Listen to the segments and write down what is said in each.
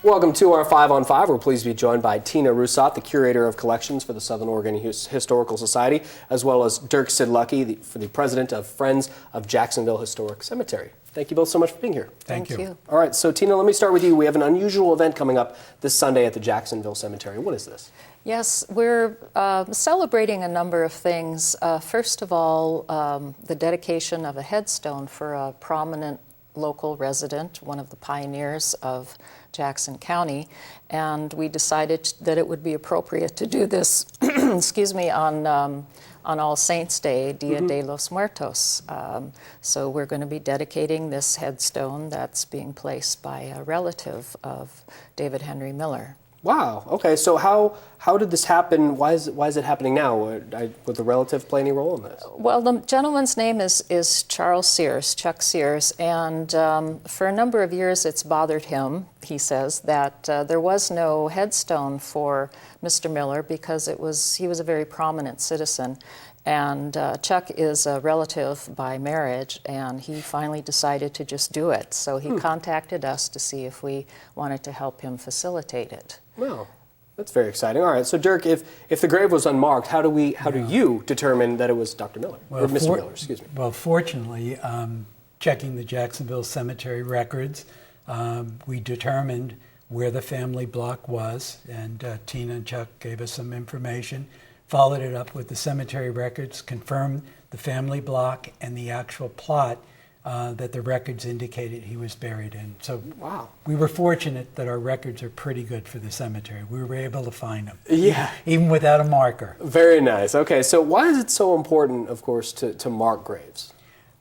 Welcome to our 5 on 5. We're pleased to be joined by Tina Russot, the Curator of Collections for the Southern Oregon Historical Society, as well as Dirk Sidlucky, the President of Friends of Jacksonville Historic Cemetery. Thank you both so much for being here. Thank you. All right, so Tina, let me start with you. We have an unusual event coming up this Sunday at the Jacksonville Cemetery. What is this? Yes, we're celebrating a number of things. First of all, the dedication of a headstone for a prominent local resident, one of the pioneers of Jackson County, and we decided that it would be appropriate to do this, excuse me, on All Saints Day, Dia de los Muertos. So we're going to be dedicating this headstone that's being placed by a relative of David Henry Miller. Wow. Okay. So how did this happen? Why is it happening now? Would the relative play any role in this? Well, the gentleman's name is Charles Sears, Chuck Sears, and for a number of years it's bothered him, he says, that there was no headstone for Mr. Miller because he was a very prominent citizen. And Chuck is a relative by marriage, and he finally decided to just do it. So he contacted us to see if we wanted to help him facilitate it. Well, that's very exciting. All right, so Dirk, if the grave was unmarked, how do you determine that it was Dr. Miller, or Mr. Miller, excuse me? Well, fortunately, checking the Jacksonville Cemetery records, we determined where the family block was, and Tina and Chuck gave us some information, followed it up with the cemetery records, confirmed the family block and the actual plot that the records indicated he was buried in. So wow. We were fortunate that our records are pretty good for the cemetery. We were able to find them, yeah, even without a marker. Very nice. Okay, so why is it so important, of course, to mark graves?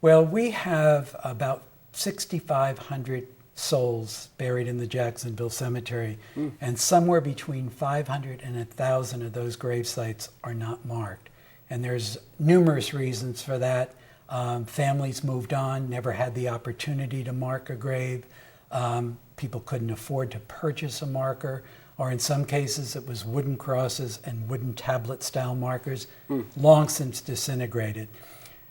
Well, we have about 6,500 souls buried in the Jacksonville Cemetery, and somewhere between 500 and 1,000 of those grave sites are not marked. And there's numerous reasons for that. Families moved on, never had the opportunity to mark a grave. People couldn't afford to purchase a marker, or in some cases it was wooden crosses and wooden tablet style markers, long since disintegrated.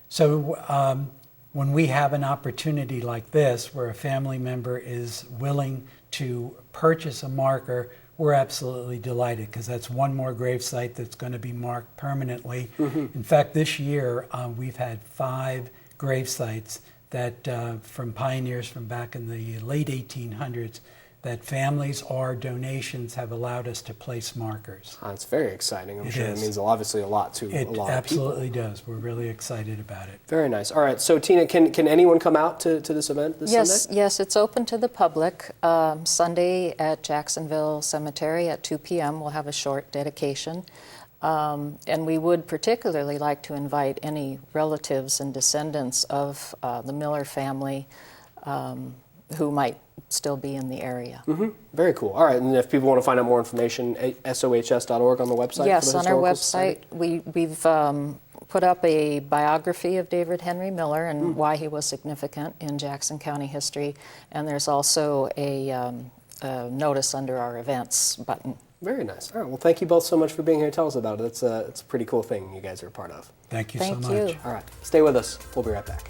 So when we have an opportunity like this, where a family member is willing to purchase a marker, we're absolutely delighted, because that's one more grave site that's going to be marked permanently. In fact, this year we've had 5 grave sites that from pioneers from back in the late 1800s that families or donations have allowed us to place markers. That's very exciting. I'm sure it means obviously a lot to a lot of people. It absolutely does. We're really excited about it. Very nice. All right. So Tina, can anyone come out to this event this Sunday? Yes, it's open to the public. Sunday at Jacksonville Cemetery at 2 p.m. we'll have a short dedication. And we would particularly like to invite any relatives and descendants of the Miller family who might still be in the area. Very cool. All right, and if people want to find out more information, sohs.org on the website? Yes, on our website. We've put up a biography of David Henry Miller and why he was significant in Jackson County history, and there's also a notice under our events button. Very nice. All right, well, thank you both so much for being here to tell us about it. It's a pretty cool thing you guys are a part of. Thank you so much. Thank you. All right, stay with us. We'll be right back.